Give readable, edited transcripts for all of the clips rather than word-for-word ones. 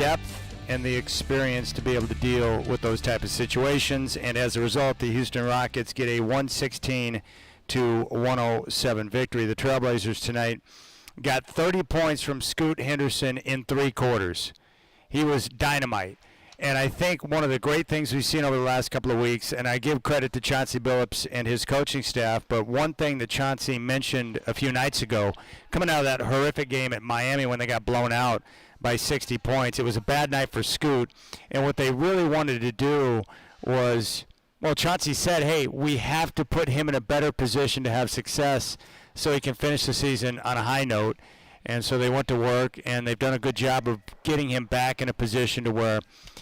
depth and the experience to be able to deal with those type of situations. And as a result, the Houston Rockets get a 116-107 victory. The Trailblazers tonight got 30 points from Scoot Henderson in 3 quarters. He was dynamite. And I think one of the great things we've seen over the last couple of weeks, and I give credit to Chauncey Billups and his coaching staff, but one thing that Chauncey mentioned a few nights ago, coming out of that horrific game at Miami when they got blown out by 60 points, it was a bad night for Scoot. And what they really wanted to do was, well, Chauncey said, hey, we have to put him in a better position to have success so he can finish the season on a high note. And so they went to work, and they've done a good job of getting him back in a position to where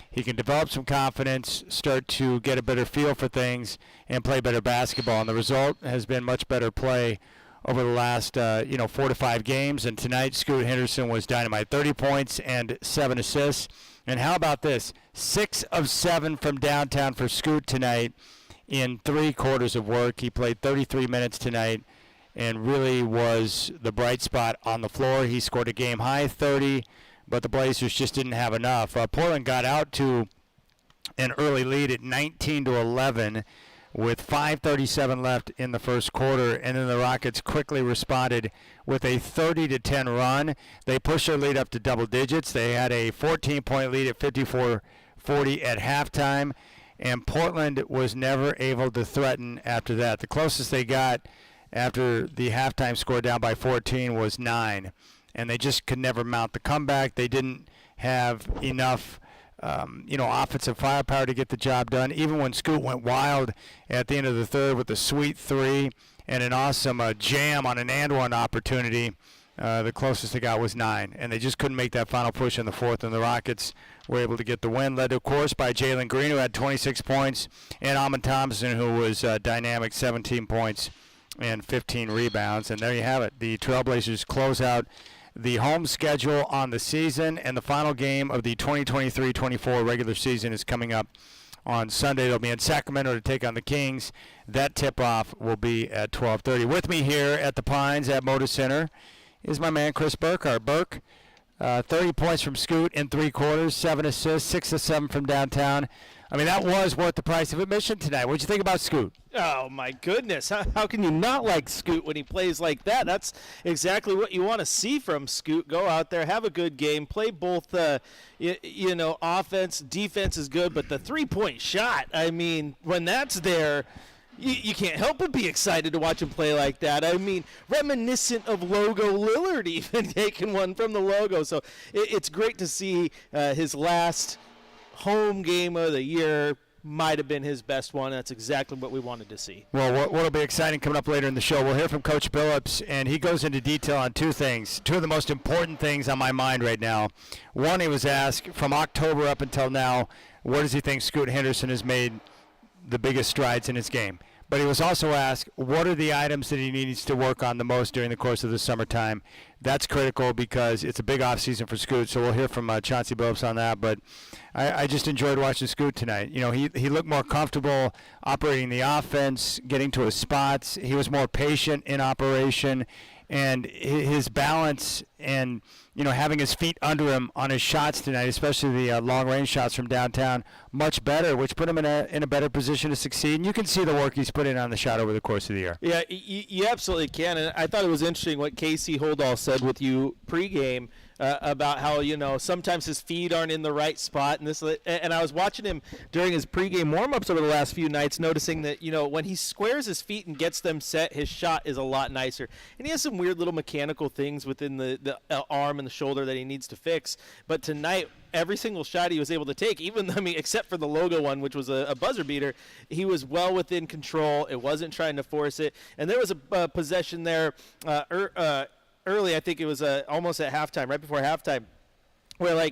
he can develop some confidence, start to get a better feel for things, and play better basketball. And the result has been much better play over the last 4 to 5 games. And tonight, Scoot Henderson was dynamite, 30 points and 7 assists. And how about this? 6 of 7 from downtown for Scoot tonight in 3 quarters of work. He played 33 minutes tonight and really was the bright spot on the floor. He scored a game-high 30, but the Blazers just didn't have enough. Portland got out to an early lead at 19-11 with 5:37 left in the first quarter, and then the Rockets quickly responded with a 30-10 run. They pushed their lead up to double digits. They had a 14-point lead at 54-40 at halftime, and Portland was never able to threaten after that. The closest they got after the halftime score down by 14 was 9, and they just could never mount the comeback. They didn't have enough offensive firepower to get the job done. Even when Scoot went wild at the end of the third with a sweet 3 and an awesome jam on an and one opportunity, the closest they got was 9, and they just couldn't make that final push in the fourth, and the Rockets were able to get the win, led, of course, by Jalen Green, who had 26 points, and Amon Thompson, who was dynamic, 17 points and 15 rebounds. And there you have it. The Trailblazers close out the home schedule on the season, and the final game of the 2023-24 regular season is coming up on Sunday. They'll be in Sacramento to take on the Kings. That tip-off will be at 12:30. With me here at the Pines at Moda Center is my man Chris Burkhart. Burke, 30 points from Scoot in 3 quarters, 7 assists, 6 of 7 from downtown. I mean, that was worth the price of admission tonight. What'd you think about Scoot? Oh, my goodness. How can you not like Scoot when he plays like that? That's exactly what you want to see from Scoot. Go out there, have a good game, play both, offense, defense is good, but the three-point shot, I mean, when that's there, you can't help but be excited to watch him play like that. I mean, reminiscent of Logo Lillard even taking one from the logo. So it's great to see his last home game of the year might have been his best one. That's exactly what we wanted to see. Well, what'll be exciting coming up later in the show, we'll hear from Coach Billups, and he goes into detail on 2 things, 2 of the most important things on my mind right now. One, he was asked from October up until now, where does he think Scoot Henderson has made the biggest strides in his game? But he was also asked, what are the items that he needs to work on the most during the course of the summertime? That's critical because it's a big offseason for Scoot, so we'll hear from Chauncey Billups on that. But I just enjoyed watching Scoot tonight. You know, he looked more comfortable operating the offense, getting to his spots. He was more patient in operation, and his balance and, having his feet under him on his shots tonight, especially the long-range shots from downtown, much better, which put him in a better position to succeed. And you can see the work he's put in on the shot over the course of the year. Yeah, you absolutely can. And I thought it was interesting what Casey Holdall said with you pregame about how, sometimes his feet aren't in the right spot. And I was watching him during his pregame warm-ups over the last few nights, noticing that, when he squares his feet and gets them set, his shot is a lot nicer. And he has some weird little mechanical things within the arm and the shoulder that he needs to fix. But tonight, every single shot he was able to take, except for the logo one, which was a buzzer beater, he was well within control. It wasn't trying to force it. And there was a possession there early, I think it was almost at halftime, right before halftime, where,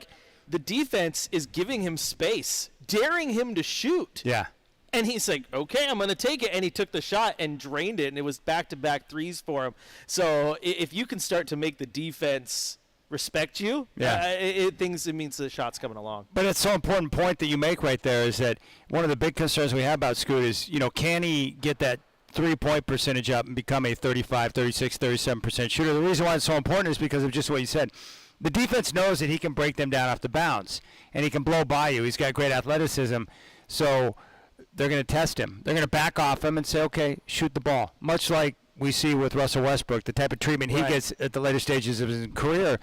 the defense is giving him space, daring him to shoot. Yeah. And he's like, okay, I'm going to take it. And he took the shot and drained it, and it was back-to-back threes for him. So if you can start to make the defense respect you, it means the shot's coming along. But it's so important point that you make right there is that one of the big concerns we have about Scoot is, can he get that three-point percentage up and become a 35, 36, 37% shooter? The reason why it's so important is because of just what you said. the defense knows that he can break them down off the bounce, and he can blow by you. He's got great athleticism, so they're going to test him. They're going to back off him and say, okay, shoot the ball, much like we see with Russell Westbrook, the type of treatment he gets at the later stages of his career.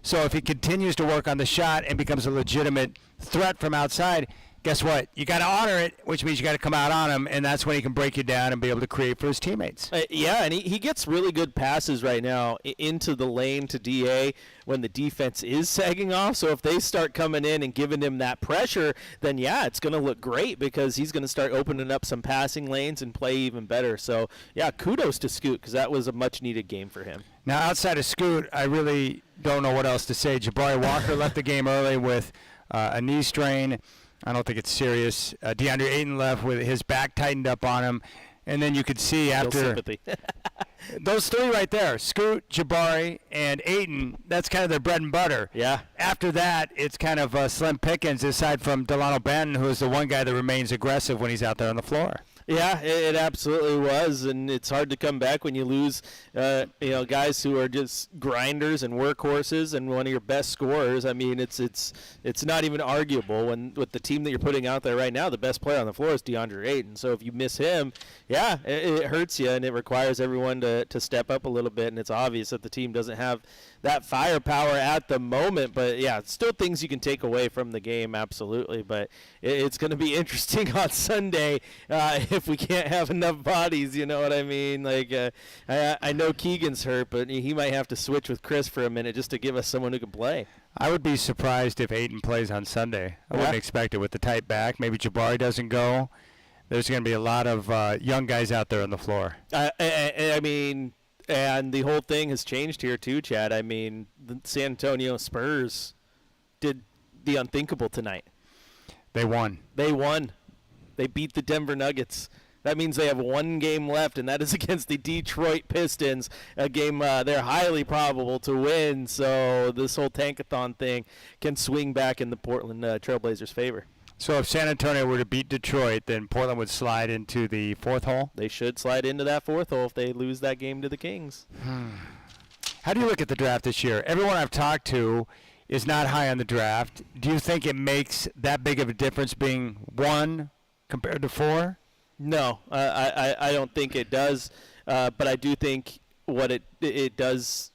So if he continues to work on the shot and becomes a legitimate threat from outside, guess what? You got to honor it, which means you got to come out on him, and that's when he can break you down and be able to create for his teammates. Yeah, and he gets really good passes right now into the lane to DA when the defense is sagging off. So if they start coming in and giving him that pressure, then, yeah, it's going to look great because he's going to start opening up some passing lanes and play even better. So, yeah, kudos to Scoot because that was a much-needed game for him. Now, outside of Scoot, I really don't know what else to say. Jabari Walker left the game early with a knee strain. I don't think it's serious. DeAndre Ayton left with his back tightened up on him. And then you could see after those three right there, Scoot, Jabari, and Ayton, that's kind of their bread and butter. Yeah. After that, it's kind of slim pickings aside from Delano Banton, who is the one guy that remains aggressive when he's out there on the floor. Yeah, it absolutely was, and it's hard to come back when you lose, guys who are just grinders and workhorses, and one of your best scorers. I mean, it's not even arguable. When with the team that you're putting out there right now, the best player on the floor is DeAndre Ayton. So if you miss him, yeah, it hurts you, and it requires everyone to step up a little bit. And it's obvious that the team doesn't have that firepower at the moment. But yeah, still things you can take away from the game, absolutely. But it's going to be interesting on Sunday if we can't have enough bodies, you know what I mean? Like, I know Keegan's hurt, but he might have to switch with Chris for a minute just to give us someone who can play. I would be surprised if Ayton plays on Sunday. I wouldn't expect it with the tight back. Maybe Jabari doesn't go. There's going to be a lot of young guys out there on the floor. I mean, and the whole thing has changed here too, Chad. I mean, the San Antonio Spurs did the unthinkable tonight. They won. They beat the Denver Nuggets. That means they have one game left, and that is against the Detroit Pistons, a game they're highly probable to win. So this whole tankathon thing can swing back in the Portland Trailblazers' favor. So if San Antonio were to beat Detroit, then Portland would slide into the fourth hole? They should slide into that fourth hole if they lose that game to the Kings. How do you look at the draft this year? Everyone I've talked to is not high on the draft. Do you think it makes that big of a difference being 1 compared to 4? No, I don't think it does. But I do think what it does,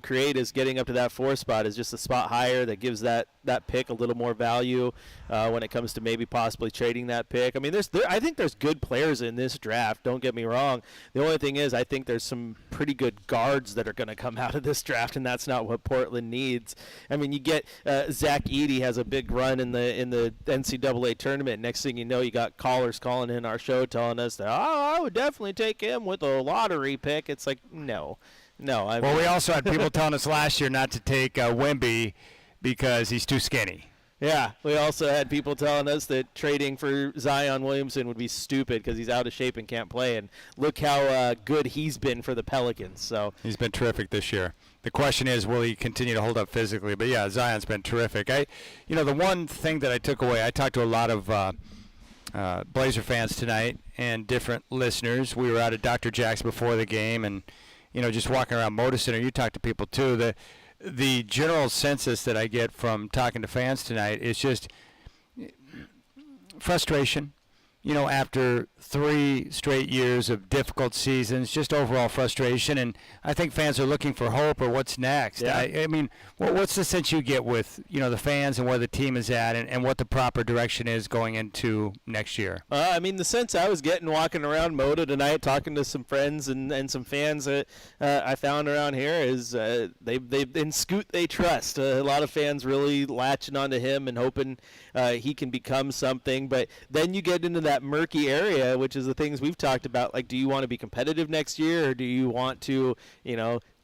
create is getting up to that 4 spot is just a spot higher that gives that pick a little more value when it comes to maybe possibly trading that pick. I mean, I think there's good players in this draft. Don't get me wrong. The only thing is I think there's some pretty good guards that are going to come out of this draft, and that's not what Portland needs. I mean, you get Zach Edey has a big run in the NCAA tournament. Next thing you know, you got callers calling in our show telling us that, I would definitely take him with a lottery pick. It's like, no. No, we also had people telling us last year not to take Wemby because he's too skinny. Yeah, we also had people telling us that trading for Zion Williamson would be stupid because he's out of shape and can't play. And look how good he's been for the Pelicans. So he's been terrific this year. The question is, will he continue to hold up physically? But yeah, Zion's been terrific. The one thing that I took away, I talked to a lot of Blazer fans tonight and different listeners. We were out at Dr. Jack's before the game and just walking around Moda Center, you talk to people too. The general census that I get from talking to fans tonight is just frustration. After 3 straight years of difficult seasons, just overall frustration. And I think fans are looking for hope or what's next. Yeah. I mean, what's the sense you get with, the fans and where the team is at and what the proper direction is going into next year? I mean, the sense I was getting walking around Moda tonight, talking to some friends and some fans that I found around here is they in Scoot they trust. A lot of fans really latching onto him and hoping he can become something. But then you get into that murky area, which is the things we've talked about. Like, do you want to be competitive next year, or do you want to,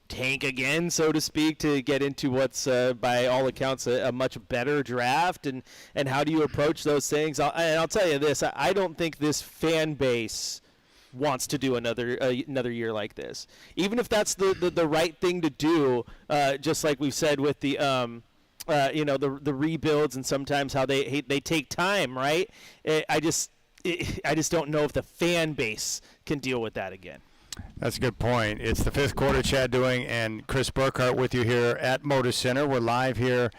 tank again, so to speak, to get into what's by all accounts a much better draft? And how do you approach those things? I'll tell you this: I don't think this fan base wants to do another year like this, even if that's the right thing to do. Just like we've said with the the rebuilds and sometimes how they take time, right? I just don't know if the fan base can deal with that again. That's a good point. It's the fifth quarter, Chad Doing and Chris Burkhart with you here at Moda Center. We're live here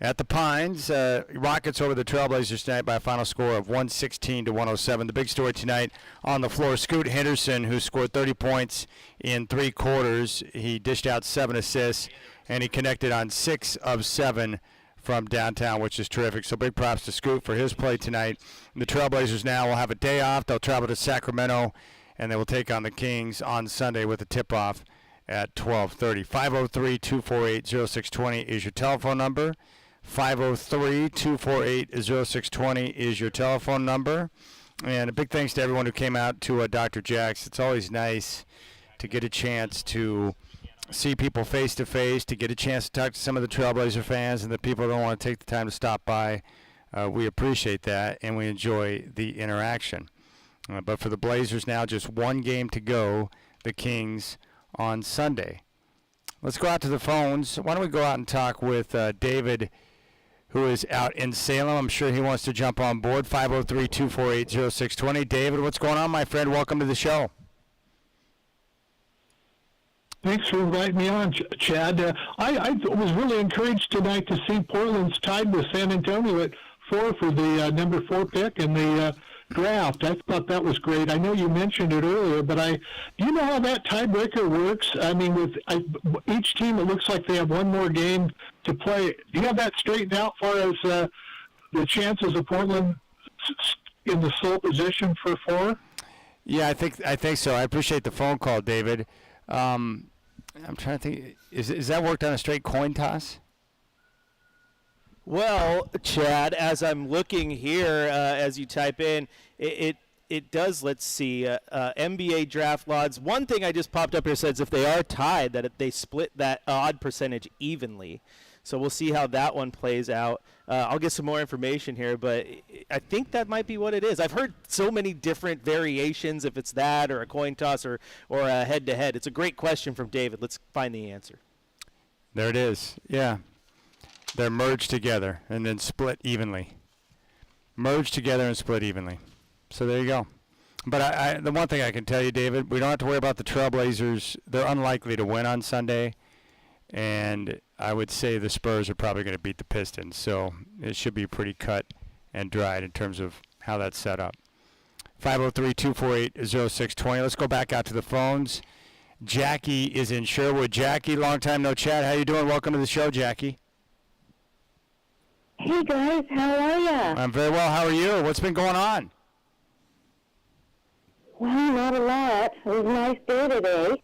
at the Pines. Rockets over the Trailblazers tonight by a final score of 116-107. The big story tonight on the floor, Scoot Henderson, who scored 30 points in 3 quarters. He dished out 7 assists, and he connected on 6 of 7 from downtown, which is terrific. So big props to Scoot for his play tonight. The Trailblazers now will have a day off. They'll travel to Sacramento, and they will take on the Kings on Sunday with a tip-off at 12:30. 503-248-0620 is your telephone number. 503-248-0620 is your telephone number. And a big thanks to everyone who came out to Dr. Jack's. It's always nice to get a chance to see people face-to-face, to get a chance to talk to some of the Trailblazer fans and the people that don't want to take the time to stop by. We appreciate that, and we enjoy the interaction. But for the Blazers now, just one game to go, the Kings on Sunday. Let's go out to the phones. Why don't we go out and talk with David, who is out in Salem. I'm sure he wants to jump on board. 503-248-0620. David, what's going on, my friend? Welcome to the show. Thanks for inviting me on, Chad. I was really encouraged tonight to see Portland's tied with San Antonio at 4 for the number 4 pick in the draft. I thought that was great. I know you mentioned it earlier, but do you know how that tiebreaker works? I mean, with each team, it looks like they have one more game to play. Do you have that straightened out as far as the chances of Portland in the sole position for 4? Yeah, I think so. I appreciate the phone call, David. I'm trying to think. Is that worked on a straight coin toss? Well, Chad, as I'm looking here, as you type in, it does, let's see, NBA draft odds. One thing I just popped up here says if they are tied, that they split that odd percentage evenly. So we'll see how that one plays out. I'll get some more information here, but I think that might be what it is. I've heard so many different variations, if it's that or a coin toss or a head-to-head. It's a great question from David. Let's find the answer. There it is. Yeah. They're merged together and then split evenly. Merged together and split evenly. So there you go. But the one thing I can tell you, David, we don't have to worry about the Trailblazers. They're unlikely to win on Sunday. And I would say the Spurs are probably going to beat the Pistons. So it should be pretty cut and dried in terms of how that's set up. 503-248-0620. Let's go back out to the phones. Jackie is in Sherwood. Jackie, long time no chat. How you doing? Welcome to the show, Jackie. Hey guys, how are ya? I'm very well. How are you? What's been going on? Well, not a lot. It was a nice day today.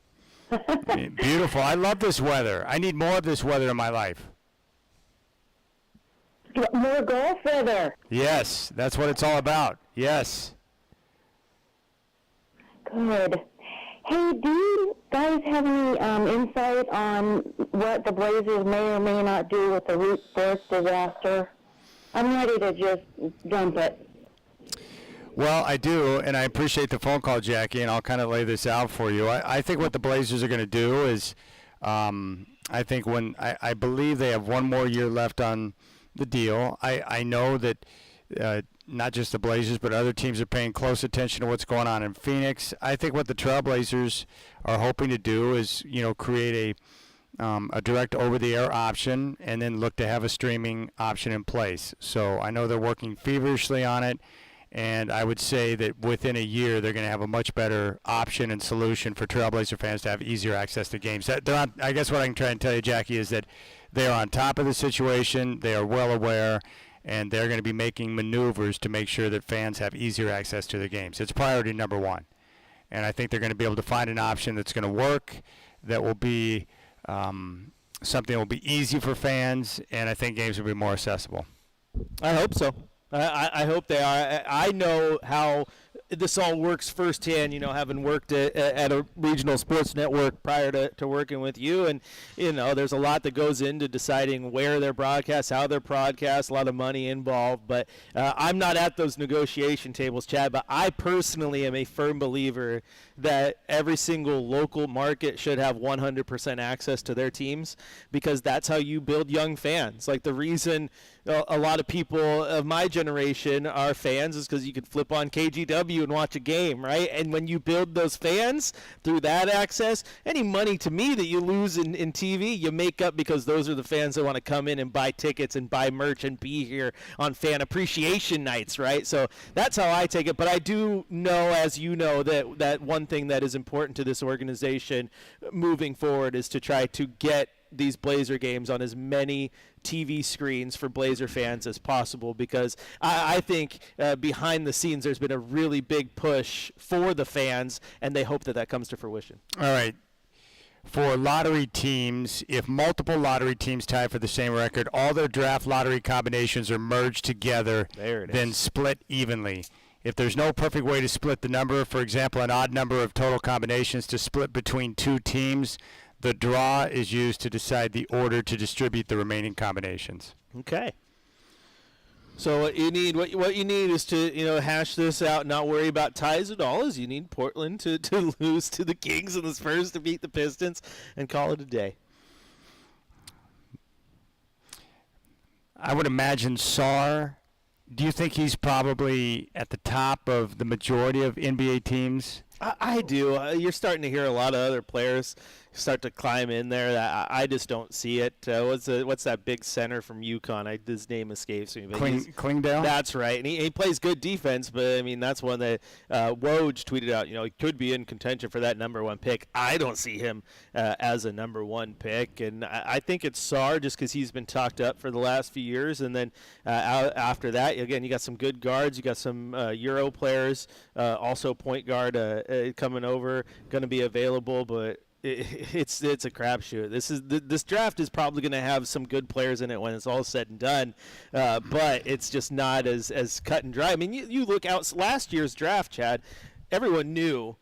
Beautiful. I love this weather. I need more of this weather in my life. More golf weather. Yes, that's what it's all about. Yes. Good. Hey, do you guys have any insight on what the Blazers may or may not do with the Route 4 disaster? I'm ready to just dump it. Well, I do, and I appreciate the phone call, Jackie, and I'll kind of lay this out for you. I think what the Blazers are going to do is I think I believe they have one more year left on the deal. I know that not just the Blazers, but other teams are paying close attention to what's going on in Phoenix. I think what the Trailblazers are hoping to do is, create a direct over-the-air option and then look to have a streaming option in place. So I know they're working feverishly on it, and I would say that within a year they're going to have a much better option and solution for Trailblazer fans to have easier access to games. I guess what I can try and tell you, Jackie, is that they are on top of the situation. They are well aware, and they're going to be making maneuvers to make sure that fans have easier access to the games. It's priority number one. And I think they're going to be able to find an option that's going to work, that will be something that will be easy for fans, and I think games will be more accessible. I hope so. I hope they are. I know how this all works firsthand, having worked at a regional sports network prior to working with you. And, there's a lot that goes into deciding where they're broadcast, how they're broadcast, a lot of money involved. But I'm not at those negotiation tables, Chad, but I personally am a firm believer that every single local market should have 100% access to their teams, because that's how you build young fans. Like the reason a lot of people of my generation are fans is because you could flip on KGW and watch a game, right? And when you build those fans through that access, any money to me that you lose in TV, you make up because those are the fans that want to come in and buy tickets and buy merch and be here on fan appreciation nights, right? So that's how I take it. But I do know, as you know, that one thing that is important to this organization moving forward is to try to get these Blazer games on as many TV screens for Blazer fans as possible, because I think behind the scenes there's been a really big push for the fans, and they hope that comes to fruition. All right. For lottery teams, if multiple lottery teams tie for the same record, all their draft lottery combinations are merged together, then split evenly. If there's no perfect way to split the number, for example, an odd number of total combinations to split between two teams, the draw is used to decide the order to distribute the remaining combinations. Okay. So what you need is to hash this out, not worry about ties at all. Is you need Portland to lose to the Kings and the Spurs to beat the Pistons and call it a day. I would imagine Sarr. Do you think he's probably at the top of the majority of NBA teams? I do. You're starting to hear a lot of other players start to climb in there. I just don't see it. What's that big center from UConn? His name escapes me. But Klingdale? That's right. And he plays good defense, but, I mean, that's one that Woj tweeted out, he could be in contention for that number one pick. I don't see him as a number one pick. And I think it's Sarr just because he's been talked up for the last few years. And then after that, again, you got some good guards. You got some Euro players, also point guard coming over, going to be available, but it's a crapshoot. This draft is probably going to have some good players in it when it's all said and done, but it's just not as cut and dry. I mean, you look out last year's draft, Chad. Everyone knew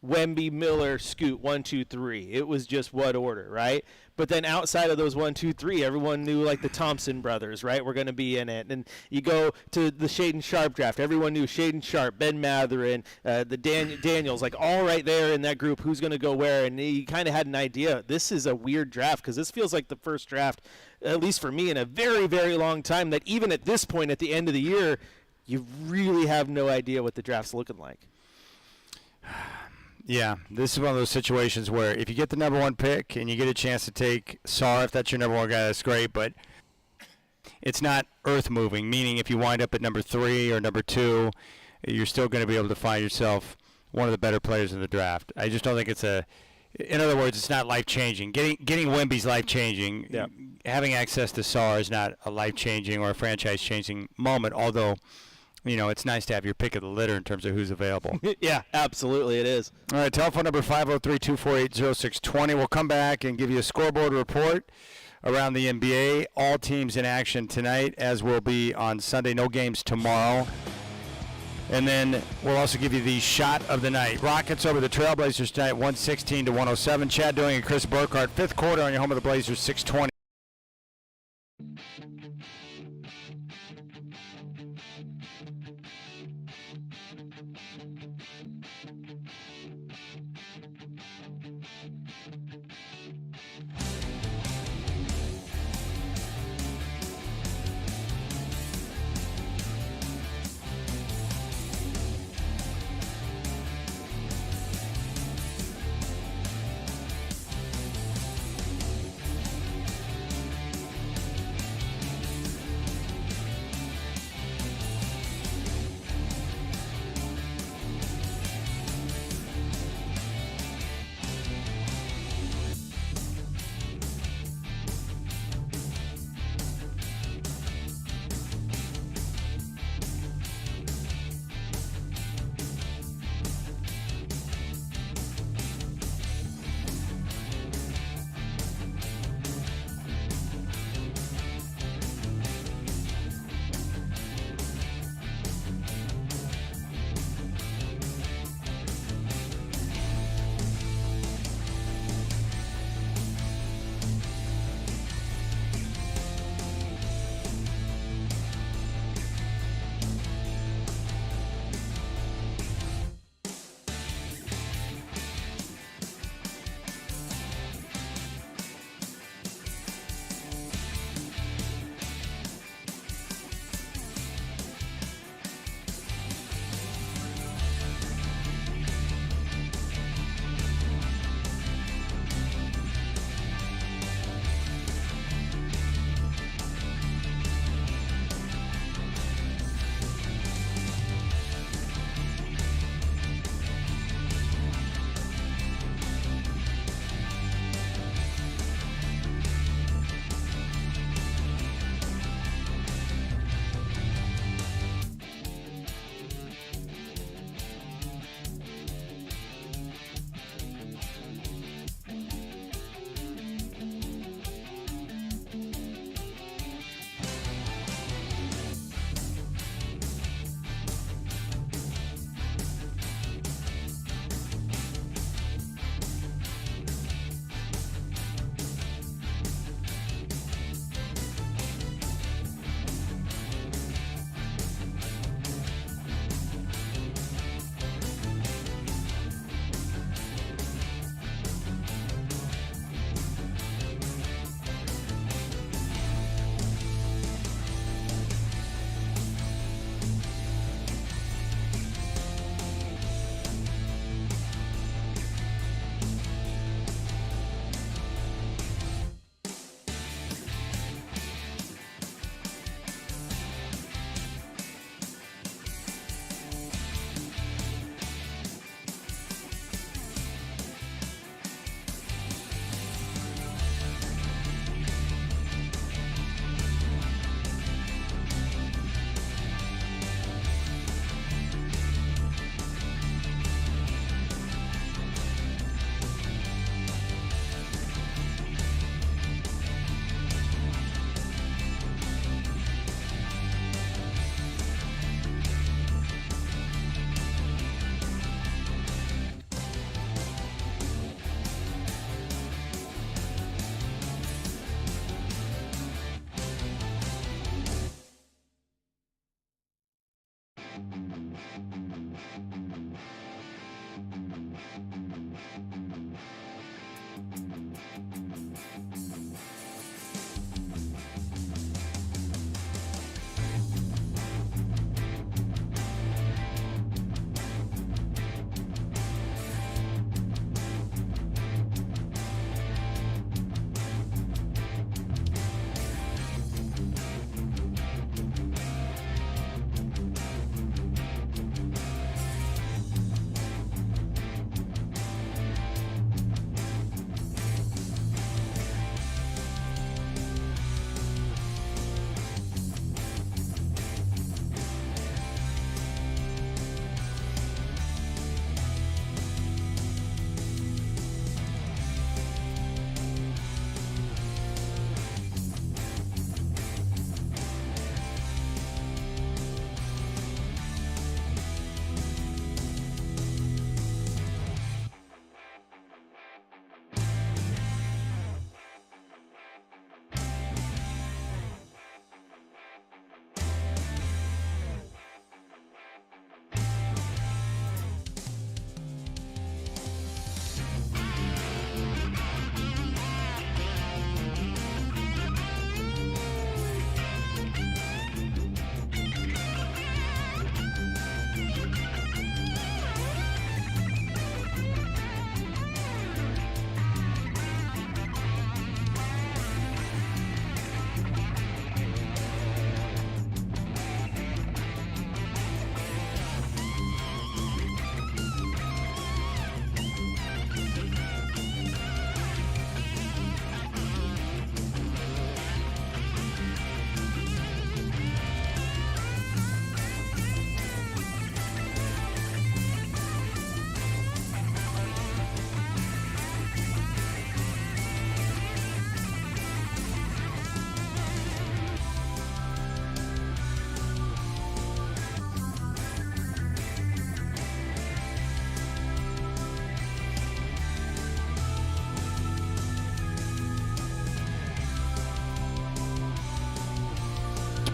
Wemby, Miller, Scoot, 1, 2, 3. It was just what order, right? But then outside of those 1, 2, 3, everyone knew like the Thompson brothers, right? We're going to be in it. And you go to the Shaedon Sharp draft. Everyone knew Shaedon Sharp, Ben Mathurin, the Daniels, like all right there in that group. Who's going to go where? And you kind of had an idea. This is a weird draft because this feels like the first draft, at least for me, in a very, very long time. That even at this point, at the end of the year, you really have no idea what the draft's looking like. Yeah, this is one of those situations where if you get the number one pick and you get a chance to take Sarr, if that's your number one guy, that's great, but it's not earth-moving, meaning if you wind up at number 3 or number 2, you're still going to be able to find yourself one of the better players in the draft. I just don't think in other words, it's not life-changing. Getting Wemby's life-changing. Yeah. Having access to Sarr is not a life-changing or a franchise-changing moment, although it's nice to have your pick of the litter in terms of who's available. Yeah, absolutely it is. All right, telephone number 503-248-0620. We'll come back and give you a scoreboard report around the NBA. All teams in action tonight, as will be on Sunday. No games tomorrow. And then we'll also give you the shot of the night. Rockets over the Trailblazers tonight, 116-107. Chad Doing and Chris Burkhardt, fifth quarter on your home of the Blazers, 620.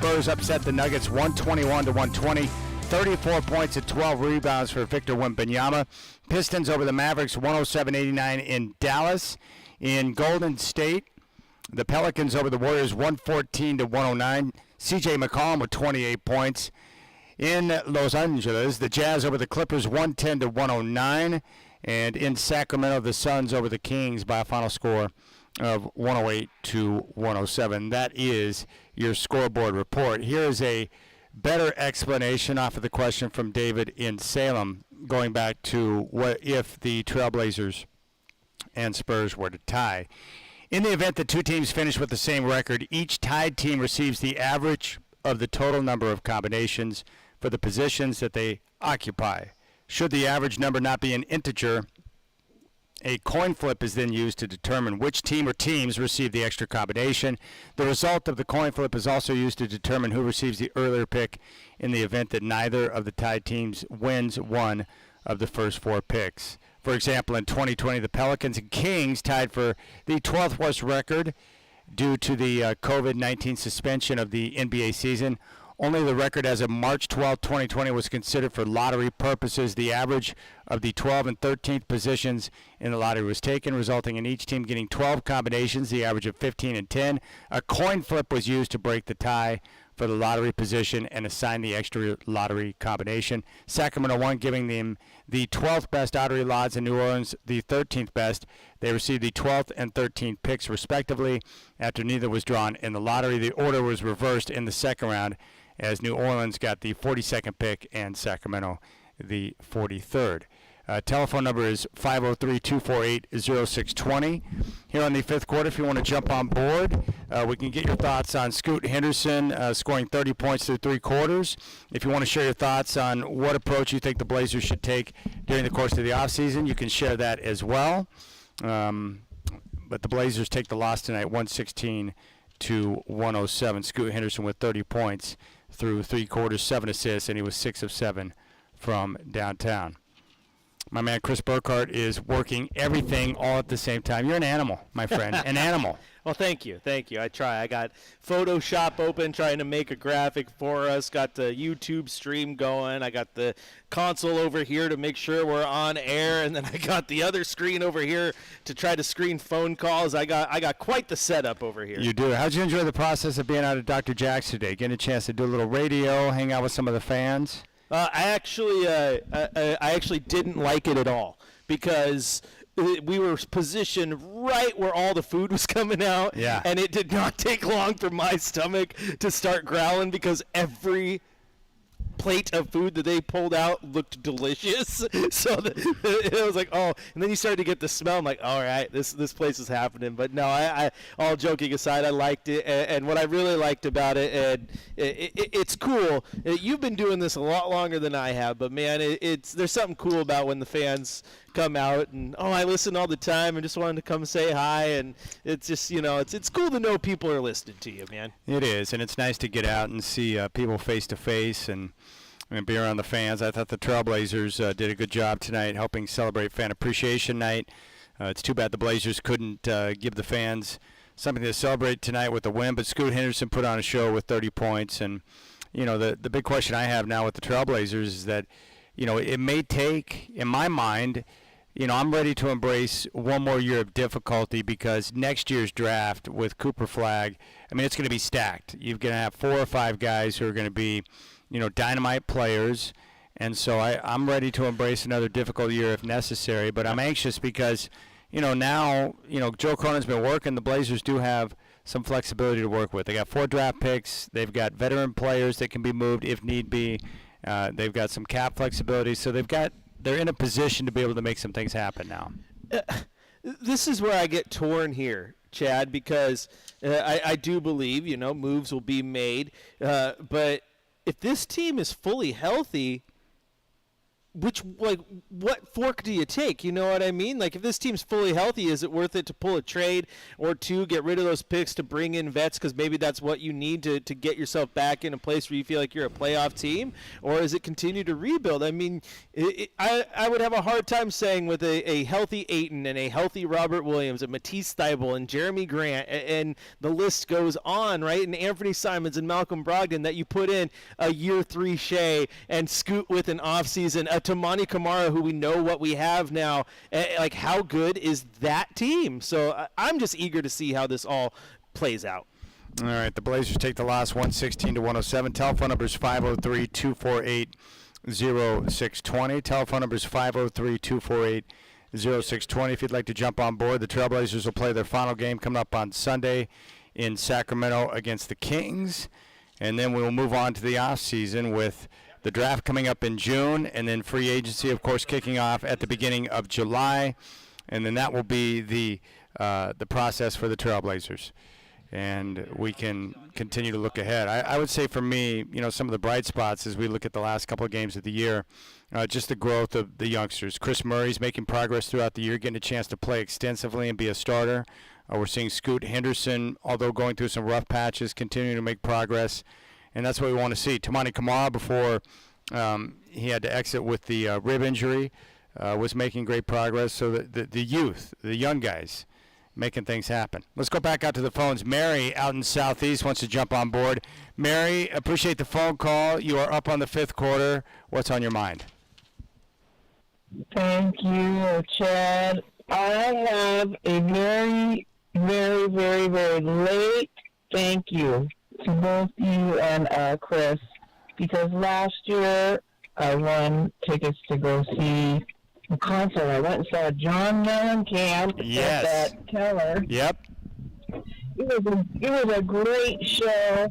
Spurs upset the Nuggets 121-120. 34 points and 12 rebounds for Victor Wembanyama. Pistons over the Mavericks 107-89 in Dallas. In Golden State, the Pelicans over the Warriors 114-109. C.J. McCollum with 28 points. In Los Angeles, the Jazz over the Clippers 110-109. And in Sacramento, the Suns over the Kings by a final score of 108-107. That is your scoreboard report. Here is a better explanation off of the question from David in Salem, going back to what if the Trailblazers and Spurs were to tie. In the event that two teams finish with the same record, each tied team receives the average of the total number of combinations for the positions that they occupy. Should the average number not be an integer, a coin flip is then used to determine which team or teams receive the extra combination. The result of the coin flip is also used to determine who receives the earlier pick in the event that neither of the tied teams wins one of the first four picks. For example, in 2020, the Pelicans and Kings tied for the 12th worst record due to the COVID-19 suspension of the NBA season. Only the record as of March 12, 2020 was considered for lottery purposes. The average of the 12th and 13th positions in the lottery was taken, resulting in each team getting 12 combinations, the average of 15 and 10. A coin flip was used to break the tie for the lottery position and assign the extra lottery combination. Sacramento won, giving them the 12th best lottery odds, and New Orleans the 13th best. They received the 12th and 13th picks, respectively, after neither was drawn in the lottery. The order was reversed in the second round, as New Orleans got the 42nd pick and Sacramento the 43rd. Telephone number is 503-248-0620. Here on the fifth quarter, if you want to jump on board, we can get your thoughts on Scoot Henderson scoring 30 points through three quarters. If you want to share your thoughts on what approach you think the Blazers should take during the course of the offseason, you can share that as well. But the Blazers take the loss tonight, 116-107. Scoot Henderson with 30 points through three quarters, 7 assists, and he was 6 of 7 from downtown. My man Chris Burkhart is working everything all at the same time. You're an animal, my friend, an animal. Well, thank you. I try. I got Photoshop open, trying to make a graphic for us. Got the YouTube stream going. I got the console over here to make sure we're on air, and then I got the other screen over here to try to screen phone calls. I got quite the setup over here. You do. How'd you enjoy the process of being out at Dr. Jack's today? Getting a chance to do a little radio, hang out with some of the fans? I actually didn't like it at all, because we were positioned right where all the food was coming out, yeah. And it did not take long for my stomach to start growling, because every plate of food that they pulled out looked delicious. So it was like, oh, and then you started to get the smell. I'm like, all right, this place is happening. But no, I all joking aside, I liked it, and what I really liked about it, and it's cool. You've been doing this a lot longer than I have, but man, there's something cool about when the fans come out and, oh, I listen all the time and just wanted to come say hi, and it's just, it's cool to know people are listening to you, man. It is, and it's nice to get out and see people face to face and be around the fans. I thought the Trailblazers did a good job tonight helping celebrate Fan Appreciation Night. It's too bad the Blazers couldn't give the fans something to celebrate tonight with the win, but Scoot Henderson put on a show with 30 points. And, the big question I have now with the Trailblazers is that, it may take, in my mind, I'm ready to embrace one more year of difficulty, because next year's draft with Cooper Flagg, it's going to be stacked. You're going to have 4 or 5 guys who are going to be, dynamite players. And so I'm ready to embrace another difficult year if necessary. But I'm anxious because, now, Joe Cronin's been working. The Blazers do have some flexibility to work with. They got 4 draft picks. They've got veteran players that can be moved if need be. They've got some cap flexibility. So they're in a position to be able to make some things happen now. This is where I get torn here, Chad, because I do believe, moves will be made. But if this team is fully healthy, what fork do you take? You know what I mean? Like, if this team's fully healthy, is it worth it to pull a trade or two, get rid of those picks to bring in vets because maybe that's what you need to get yourself back in a place where you feel like you're a playoff team? Or is it continue to rebuild? I mean, I would have a hard time saying with a healthy Ayton and a healthy Robert Williams and Matisse Thybulle and Jeremy Grant and the list goes on, right? And Anthony Simons and Malcolm Brogdon, that you put in a year 3 Shea and scoot with an offseason, a Tamani Kamara, who we know what we have now. Like, how good is that team? So I'm just eager to see how this all plays out. All right, the Blazers take the loss 116-107. Telephone number is 503-248-0620. Telephone number is 503-248-0620. If you'd like to jump on board, the Trailblazers will play their final game coming up on Sunday in Sacramento against the Kings. And then we will move on to the offseason with the draft coming up in June, and then free agency, of course, kicking off at the beginning of July. And then that will be the process for the Trailblazers. And we can continue to look ahead. I would say for me, some of the bright spots as we look at the last couple of games of the year, just the growth of the youngsters. Chris Murray's making progress throughout the year, getting a chance to play extensively and be a starter. We're seeing Scoot Henderson, although going through some rough patches, continuing to make progress. And that's what we want to see. Tamani Kamara, before he had to exit with the rib injury, was making great progress. So the youth, the young guys, making things happen. Let's go back out to the phones. Mary out in Southeast wants to jump on board. Mary, appreciate the phone call. You are up on the 5th quarter. What's on your mind? Thank you, Chad. I have a very, very, very, very late thank you to both you and Chris, because last year I won tickets to go see a concert. I went and saw John Mellencamp at that Keller. Yep. It was a great show,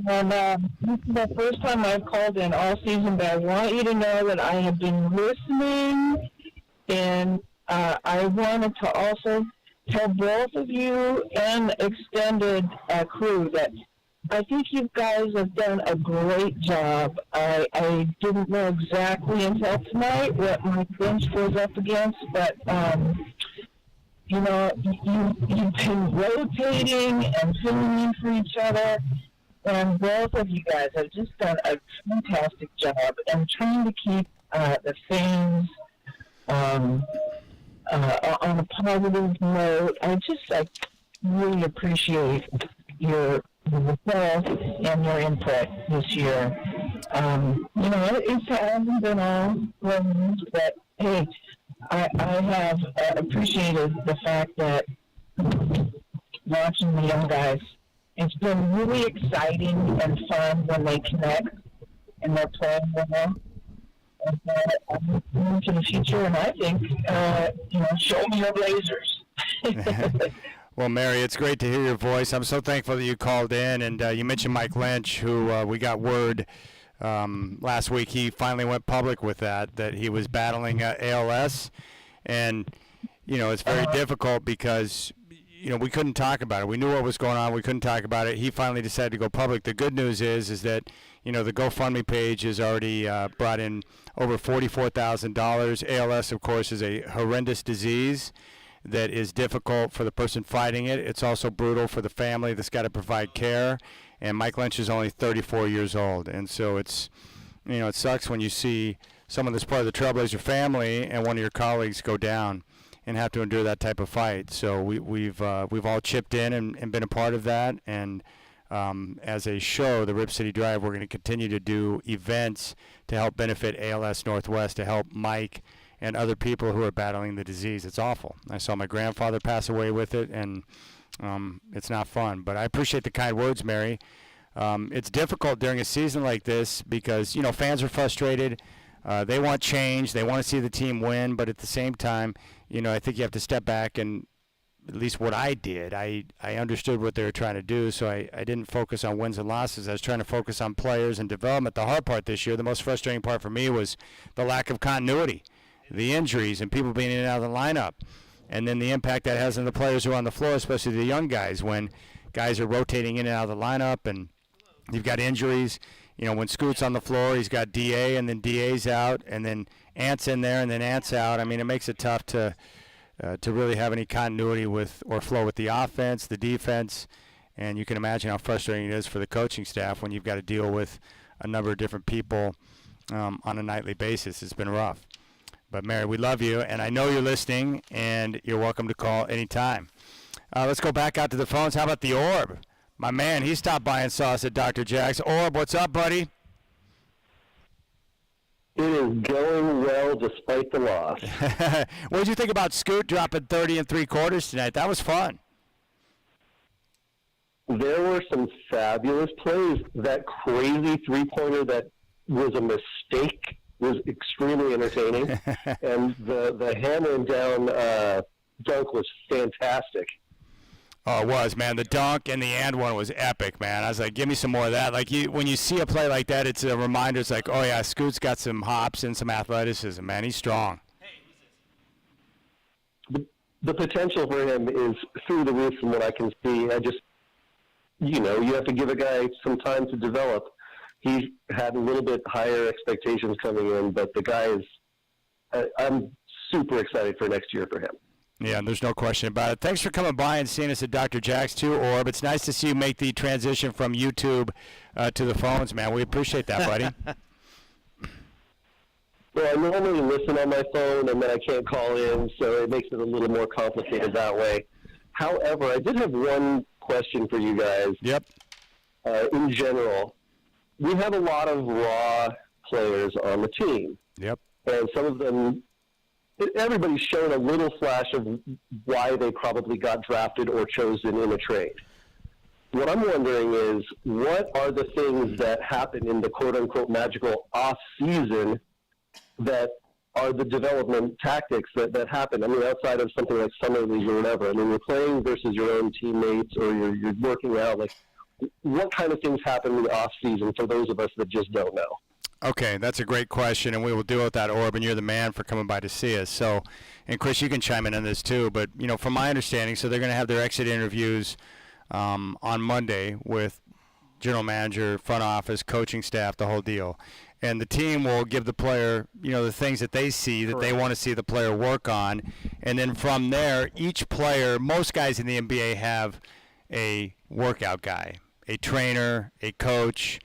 and this is the first time I've called in all season, but I want you to know that I have been listening, and I wanted to also tell both of you and extended crew that I think you guys have done a great job. I didn't know exactly until tonight what my bench was up against, but you've been rotating and filling in for each other, and both of you guys have just done a fantastic job and trying to keep the fans on a positive note. I really appreciate your yourself and your input this year. It hasn't been all roses, but hey, I have appreciated the fact that watching the young guys, it's been really exciting and fun when they connect and they're playing well. And I'm looking to the future, and I think, show me your Blazers. Well, Mary, it's great to hear your voice. I'm so thankful that you called in, and you mentioned Mike Lynch, who we got word last week. He finally went public with that he was battling ALS, and it's very difficult because we couldn't talk about it. We knew what was going on. We couldn't talk about it. He finally decided to go public. The good news is that the GoFundMe page has already brought in over $44,000. ALS, of course, is a horrendous disease that is difficult for the person fighting it. It's also brutal for the family that's got to provide care. And Mike Lynch is only 34 years old. And so it sucks when you see someone that's part of the Trailblazer family and one of your colleagues go down and have to endure that type of fight. So we've all chipped in and been a part of that. And as a show, the Rip City Drive, we're going to continue to do events to help benefit ALS Northwest, to help Mike and other people who are battling the disease. It's awful. I saw my grandfather pass away with it, and it's not fun. But I appreciate the kind words, Mary. It's difficult during a season like this because, fans are frustrated. They want change. They want to see the team win. But at the same time, I think you have to step back, and at least what I did, I understood what they were trying to do, so I didn't focus on wins and losses. I was trying to focus on players and development. The hard part this year, the most frustrating part for me, was the lack of continuity, the injuries, and people being in and out of the lineup, and then the impact that has on the players who are on the floor, especially the young guys, when guys are rotating in and out of the lineup and you've got injuries. when Scoot's on the floor, he's got DA, and then DA's out, and then Ant's in there, and then Ant's out. I mean, it makes it tough to really have any continuity with or flow with the offense, the defense, and you can imagine how frustrating it is for the coaching staff when you've got to deal with a number of different people on a nightly basis. It's been rough. But, Mary, we love you, and I know you're listening, and you're welcome to call anytime. Let's go back out to the phones. How about the Orb? My man, he stopped by and saw us at Dr. Jack's. Orb, what's up, buddy? It is going well despite the loss. What did you think about Scoot dropping 30 3/4 tonight? That was fun. There were some fabulous plays. That crazy three-pointer that was a mistake was extremely entertaining. And the hammering down dunk was fantastic. Oh, it was, man. The dunk and the and one was epic, man. I was like, give me some more of that. Like, when you see a play like that, it's a reminder. It's like, oh, yeah, Scoot's got some hops and some athleticism, man. He's strong. The potential for him is through the roof from what I can see. I just, you have to give a guy some time to develop. He had a little bit higher expectations coming in, but the guy is, I'm super excited for next year for him. Yeah, there's no question about it. Thanks for coming by and seeing us at Dr. Jack's too, Orb. It's nice to see you make the transition from YouTube to the phones, man. We appreciate that, buddy. Well, I normally listen on my phone, and then I can't call in, so it makes it a little more complicated that way. However, I did have one question for you guys. Yep. In general, we have a lot of raw players on the team. Yep. And some of them, everybody's shown a little flash of why they probably got drafted or chosen in a trade. What I'm wondering is, what are the things that happen in the quote-unquote magical off-season that are the development tactics that happen? I mean, outside of something like summer league or whatever. I mean, you're playing versus your own teammates, or you're working out. Like, what kind of things happen in the off-season for those of us that just don't know? Okay, that's a great question, and we will deal with that, Orb, and you're the man for coming by to see us. So, and Chris, you can chime in on this too, but, from my understanding, so they're going to have their exit interviews on Monday with general manager, front office, coaching staff, the whole deal. And the team will give the player, the things that they see that they want to see the player work on. And then from there, each player, most guys in the NBA have a workout guy, a trainer, a coach.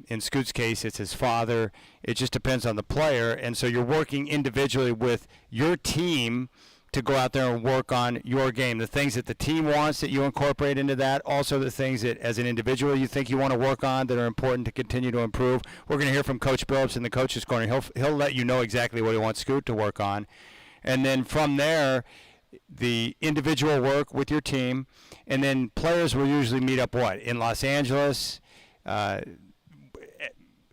In Scoot's case, it's his father. It just depends on the player. And so you're working individually with your team to go out there and work on your game. The things that the team wants that you incorporate into that, also the things that as an individual you think you want to work on that are important to continue to improve. We're going to hear from Coach Billups in the coach's corner. He'll let you know exactly what he wants Scoot to work on. And then from there, the individual work with your team. And then players will usually meet up, in Los Angeles,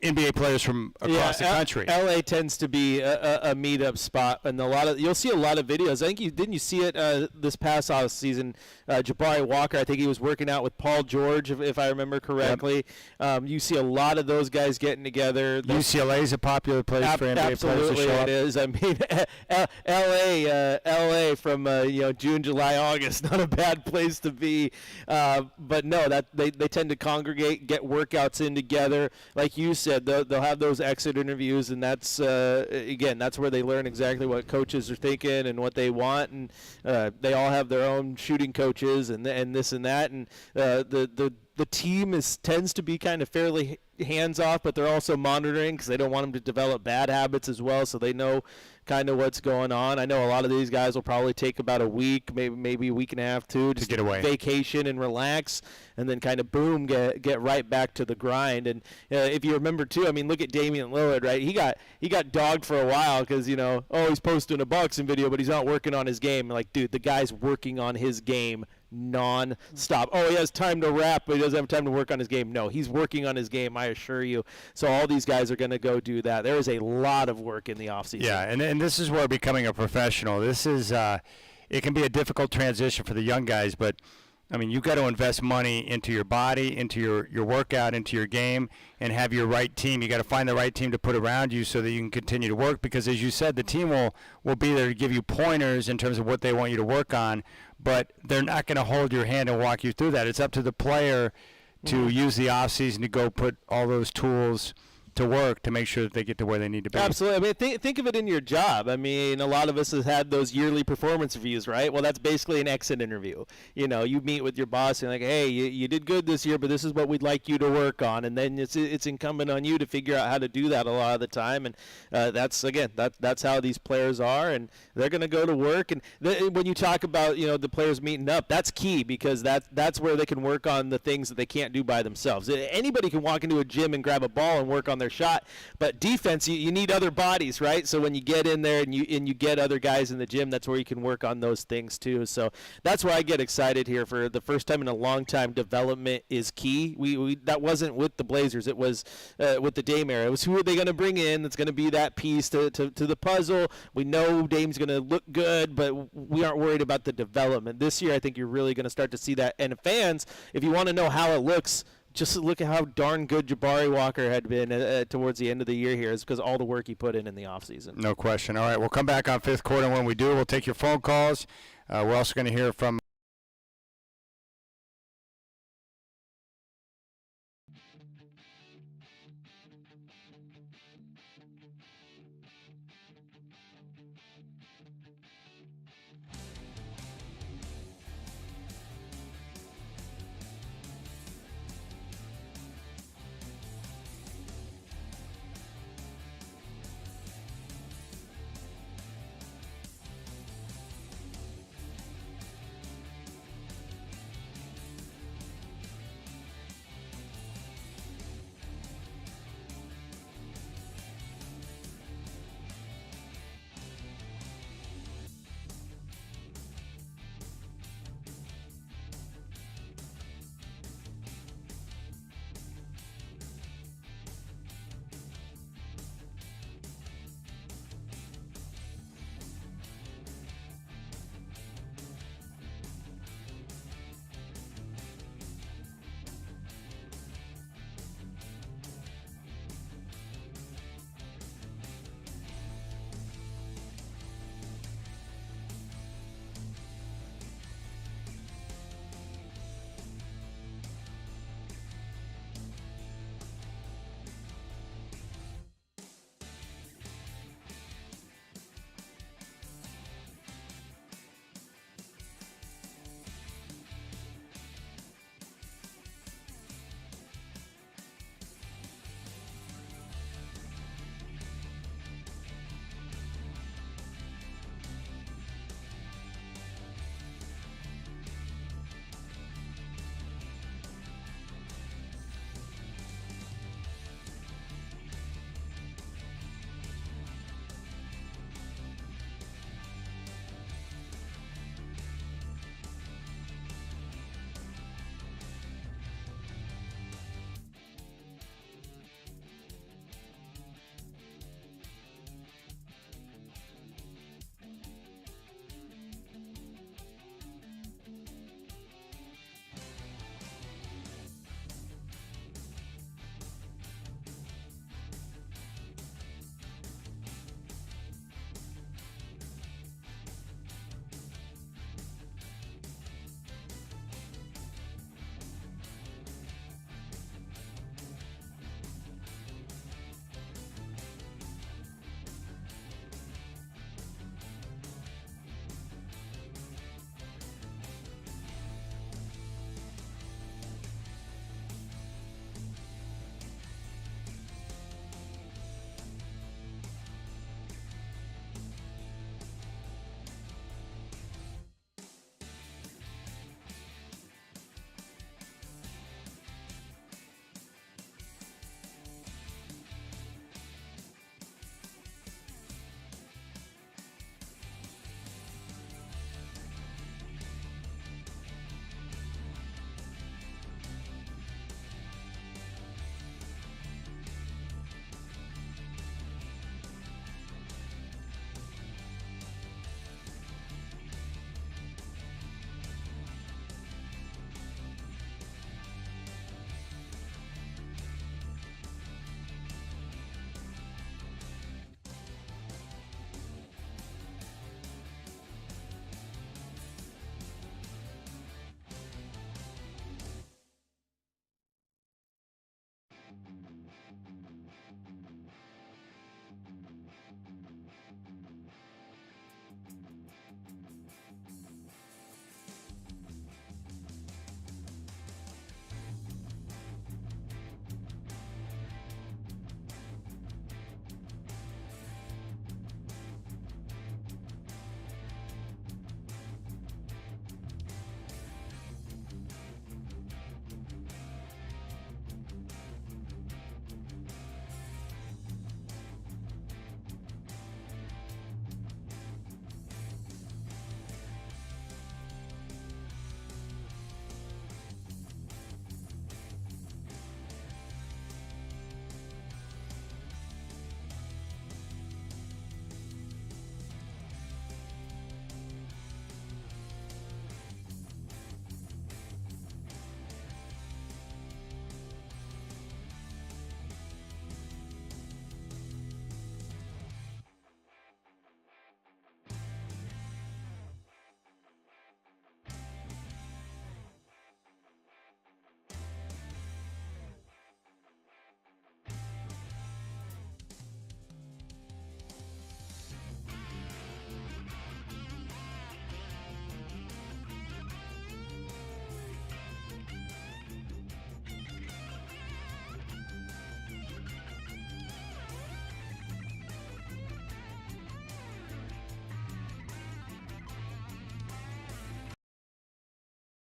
NBA players from across the country. LA tends to be a meetup spot, and you'll see a lot of videos. I think didn't you see it this past off season? Jabari Walker, I think he was working out with Paul George, if I remember correctly. Yep. You see a lot of those guys getting together. UCLA is a popular place for NBA players to show up. Absolutely, it is. I mean, LA from June, July, August, not a bad place to be. But no, that they tend to congregate, get workouts in together, like you said. They'll have those exit interviews, and that's that's where they learn exactly what coaches are thinking and what they want, and they all have their own shooting coaches and this and that, and the team tends to be kind of fairly hands off, but they're also monitoring because they don't want them to develop bad habits as well, so they know kind of what's going on. I know a lot of these guys will probably take about a week, maybe a week and a half to get away, vacation and relax, and then kind of boom, get right back to the grind. And if you remember too, I mean, look at Damian Lillard, right? He got dogged for a while because he's posting a boxing video, but he's not working on his game. Like, dude, the guy's working on his game non-stop. Oh, he has time to rap, but he doesn't have time to work on his game. No, he's working on his game, I assure you. So all these guys are going to go do that. There is a lot of work in the offseason. Yeah, and this is where becoming a professional. This is it can be a difficult transition for the young guys, but I mean, you've got to invest money into your body, into your workout, into your game, and have your right team. You got to find the right team to put around you so that you can continue to work, because as you said, the team will be there to give you pointers in terms of what they want you to work on, but they're not going to hold your hand and walk you through that. It's up to the player to use the offseason to go put all those tools to work to make sure that they get to where they need to be. Absolutely. I mean, think of it in your job. I mean, a lot of us have had those yearly performance reviews, right? Well, that's basically an exit interview. You know, you meet with your boss and like, hey, you did good this year, but this is what we'd like you to work on, and then it's incumbent on you to figure out how to do that a lot of the time. And that's how these players are, and they're going to go to work. And when you talk about the players meeting up, that's key because that's where they can work on the things that they can't do by themselves. Anybody can walk into a gym and grab a ball and work on their shot, but defense, you need other bodies, right? So when you get in there and you get other guys in the gym, that's where you can work on those things too. So that's why I get excited here. For the first time in a long time, development is key. We that wasn't with the Blazers, it was with the Dame era. It was who are they going to bring in that's going to be that piece to the puzzle. We know Dame's going to look good, but we aren't worried about the development. This year I think you're really going to start to see that. And fans, if you want to know how it looks, just look at how darn good Jabari Walker had been towards the end of the year here. Is because all the work he put in the offseason. No question. All right, we'll come back on fifth quarter. When we do, we'll take your phone calls. We're also going to hear from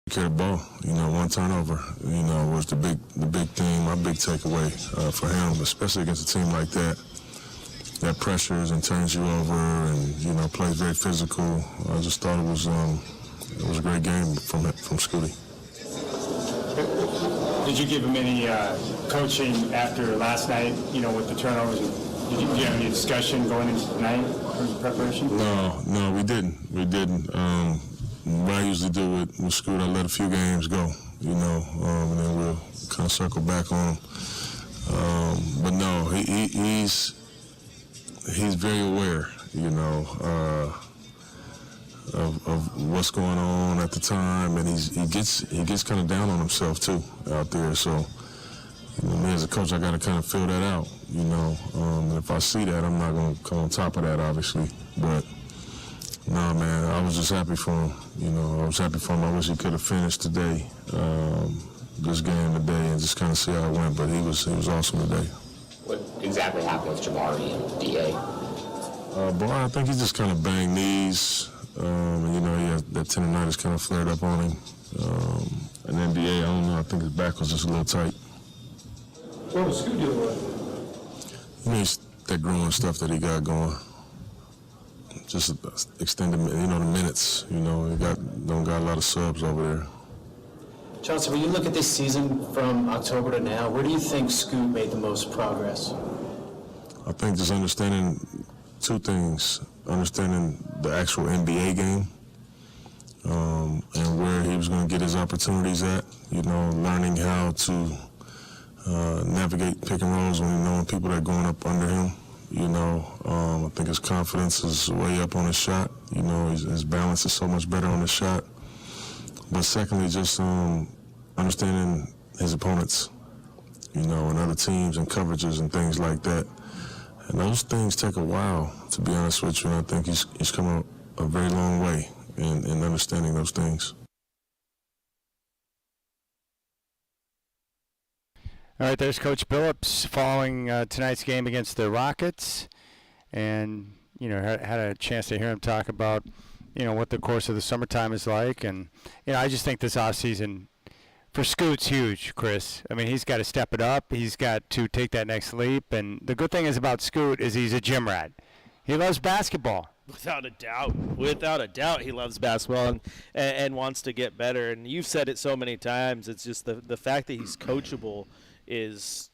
Carry the ball, one turnover, was the big thing, my big takeaway for him, especially against a team like that pressures and turns you over and, plays very physical. I just thought it was a great game from Scooty. Did you give him any coaching after last night, with the turnovers? Did you have any discussion going into tonight in terms of preparation? No, we didn't. What I usually do with Scoot, I let a few games go, and then we'll kind of circle back on him. But no, he's very aware, of what's going on at the time, and he gets kind of down on himself too out there. So, me as a coach, I got to kind of fill that out, and if I see that, I'm not going to come on top of that, obviously, but. No, man, I was just happy for him. I was happy for him. I wish he could have finished today, this game today, and just kind of see how it went. But he was awesome today. What exactly happened with Jabari and DA? Boy, I think he just kind of banged knees. And, he had that tendonitis kind of flared up on him. And then DA, I don't know, I think his back was just a little tight. What was Scoot dealing with? It's that growing stuff that he got going. Just extended, the minutes. He don't got a lot of subs over there. Johnson, when you look at this season from October to now, where do you think Scoot made the most progress? I think just understanding two things: understanding the actual NBA game, and where he was going to get his opportunities at. Learning how to navigate pick and rolls when knowing people that are going up under him. I think his confidence is way up on his shot. His balance is so much better on his shot. But secondly, just understanding his opponents, and other teams and coverages and things like that. And those things take a while, to be honest with you. And I think he's come a very long way in understanding those things. All right, there's Coach Billups following tonight's game against the Rockets, and had a chance to hear him talk about what the course of the summertime is like, and I just think this offseason for Scoot's huge, Chris. I mean, he's got to step it up. He's got to take that next leap, and the good thing is about Scoot is he's a gym rat. He loves basketball. Without a doubt, he loves basketball and wants to get better. And you've said it so many times. It's just the fact that he's coachable is,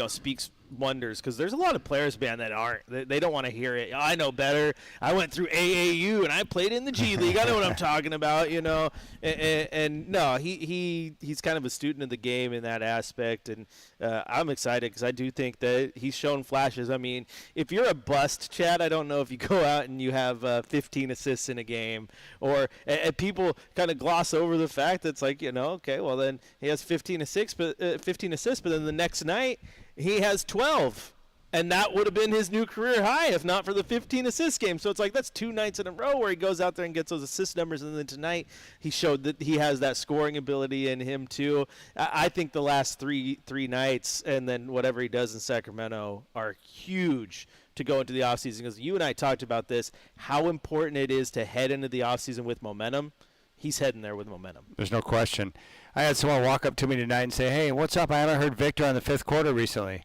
speaks wonders, because there's a lot of players, man, that aren't. They don't want to hear it. I know better. I went through AAU and I played in the G League. I know what I'm talking about, And no, he's kind of a student of the game in that aspect, and I'm excited because I do think that he's shown flashes. I mean, if you're a bust, Chad, I don't know if you go out and you have 15 assists in a game, or and people kind of gloss over the fact that it's like, okay, well then he has 15 assists, but then the next night he has 12, and that would have been his new career high if not for the 15 assist game. So it's like that's 2 nights in a row where he goes out there and gets those assist numbers, and then tonight he showed that he has that scoring ability in him too. I think the last three nights and then whatever he does in Sacramento are huge to go into the offseason, because you and I talked about this, how important it is to head into the offseason with momentum. He's heading there with momentum. There's no question. I had someone walk up to me tonight and say, hey, what's up? I haven't heard Victor on the fifth quarter recently.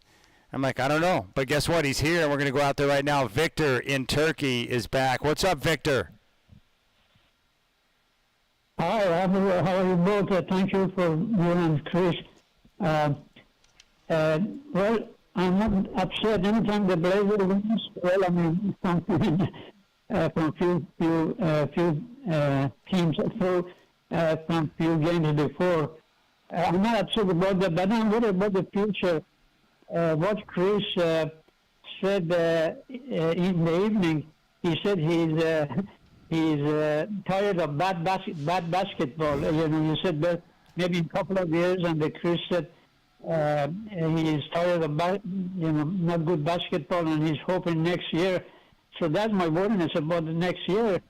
I'm like, I don't know. But guess what? He's here, and we're going to go out there right now. Victor in Turkey is back. What's up, Victor? Hi, Robert. How are you both? Thank you for you and Chris. Well, I'm not upset anytime the Blazers wins. Well, I mean, something from few teams from few games before. I'm not upset about that, but I'm worried about the future. What Chris said in the evening, he said he's tired of bad basketball. You said that maybe in a couple of years, and the Chris said he is tired of not good basketball, and he's hoping next year. So that's my worriness about the next year.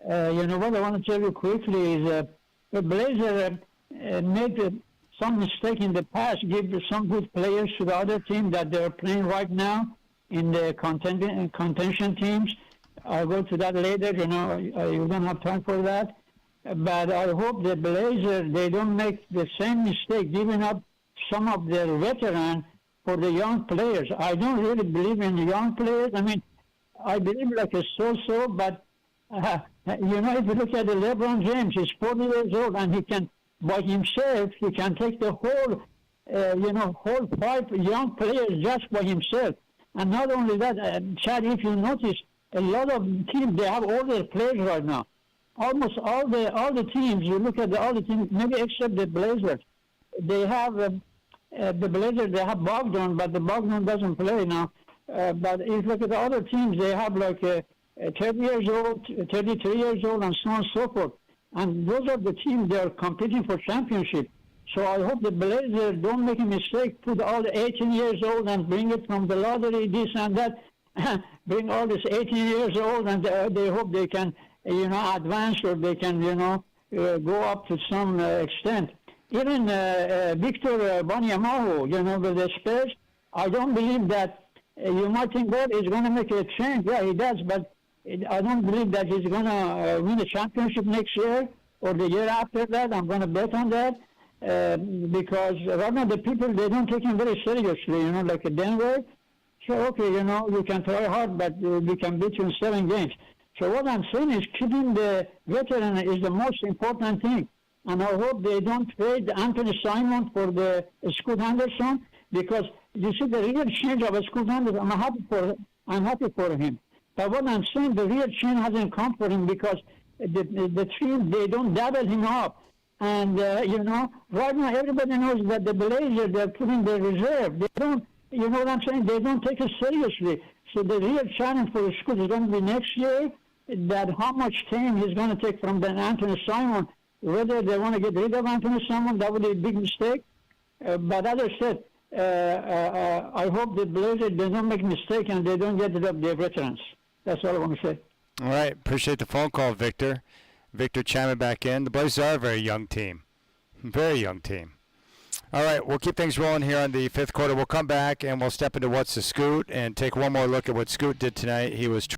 What I want to tell you quickly is the Blazers made some mistake in the past, give some good players to the other team that they're playing right now in the contention teams. I'll go to that later. You don't have time for that. but I hope the Blazers, they don't make the same mistake giving up some of their veterans for the young players. I don't really believe in young players. I mean, I believe like a so-so, but if you look at the LeBron James, he's 40 years old, and he can, by himself, he can take the whole, whole 5 young players just by himself. And not only that, Chad, if you notice, a lot of teams, they have all their players right now. Almost all the teams, you look at all the teams, maybe except the Blazers, they have the Blazers, they have Bogdan, but the Bogdan doesn't play now. But if you look at the other teams, they have like 30 years old, 33 years old, and so on and so forth. And those are the teams that are competing for championship. So I hope the Blazers don't make a mistake, put all the 18 years old and bring it from the lottery, this and that. Bring all this 18 years old, and they hope they can, advance, or they can, go up to some extent. Even Victor Wembanyama, with the Spurs, I don't believe that. You might think that he's going to make a change. Yeah, he does, but I don't believe that he's going to win a championship next year or the year after that. I'm going to bet on that because right now the people, they don't take him very seriously, like Denver. So, okay, you can try hard, but we can beat you in 7 games. So what I'm saying is keeping the veteran is the most important thing. And I hope they don't trade Anthony Simon for the Scoot Henderson, because you see the real change of Scoot Henderson. I'm happy for him. But what I'm saying, the real change hasn't come for him because the team, they don't double him up. And, right now everybody knows that the Blazers, they're putting the reserve. They don't, you know what I'm saying? They don't take it seriously. So the real challenge for the Scoot is going to be next year, that how much time he's going to take from the Anthony Simon. Whether they want to get rid of Anthony Simon, that would be a big mistake. But as I said, I hope the Blazers, they don't make mistake and they don't get rid of their veterans. That's all I want to say. All right. Appreciate the phone call, Victor. Victor chiming back in. The Blazers are a very young team. Very young team. All right. We'll keep things rolling here on the 5th quarter. We'll come back and we'll step into What's the Scoot and take one more look at what Scoot did tonight. He was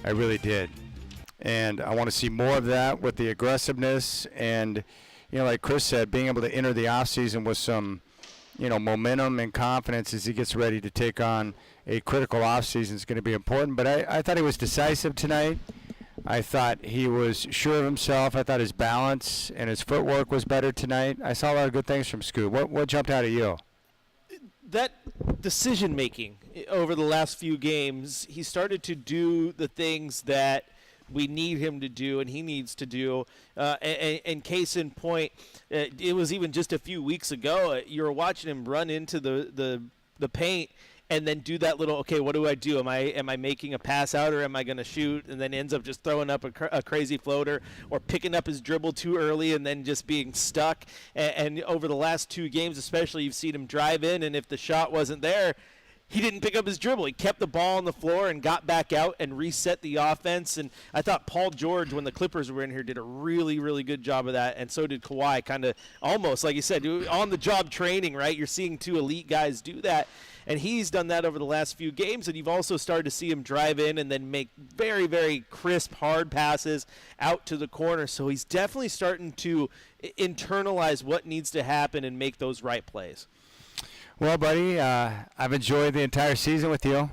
I really did. And I want to see more of that with the aggressiveness and, like Chris said, being able to enter the offseason with some, momentum and confidence as he gets ready to take on a critical offseason is going to be important. But I thought he was decisive tonight. I thought he was sure of himself. I thought his balance and his footwork was better tonight. I saw a lot of good things from Scoot. What jumped out at you? That decision-making over the last few games, he started to do the things that we need him to do and he needs to do. And case in point, it was even just a few weeks ago, you were watching him run into the paint and then do that little, okay, what do I do? Am I making a pass out or am I going to shoot? And then ends up just throwing up a crazy floater or picking up his dribble too early and then just being stuck. And over the last 2 games especially, you've seen him drive in, and if the shot wasn't there, he didn't pick up his dribble. He kept the ball on the floor and got back out and reset the offense. And I thought Paul George, when the Clippers were in here, did a really, really good job of that. And so did Kawhi, kind of almost, like you said, on-the-job training, right? You're seeing 2 elite guys do that. And he's done that over the last few games. And you've also started to see him drive in and then make very, very crisp, hard passes out to the corner. So he's definitely starting to internalize what needs to happen and make those right plays. Well, buddy, I've enjoyed the entire season with you.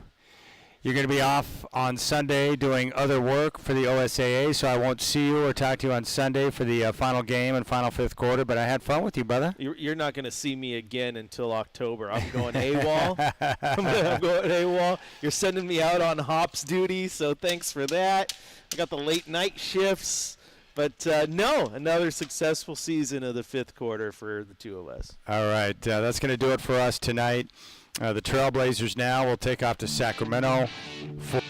You're going to be off on Sunday doing other work for the OSAA, so I won't see you or talk to you on Sunday for the final game and final 5th quarter, but I had fun with you, brother. You're not going to see me again until October. I'm going AWOL. I'm going AWOL. You're sending me out on hops duty, so thanks for that. I got the late night shifts. But, no, another successful season of the 5th quarter for the 2 of us. All right. That's going to do it for us tonight. The Trailblazers now will take off to Sacramento for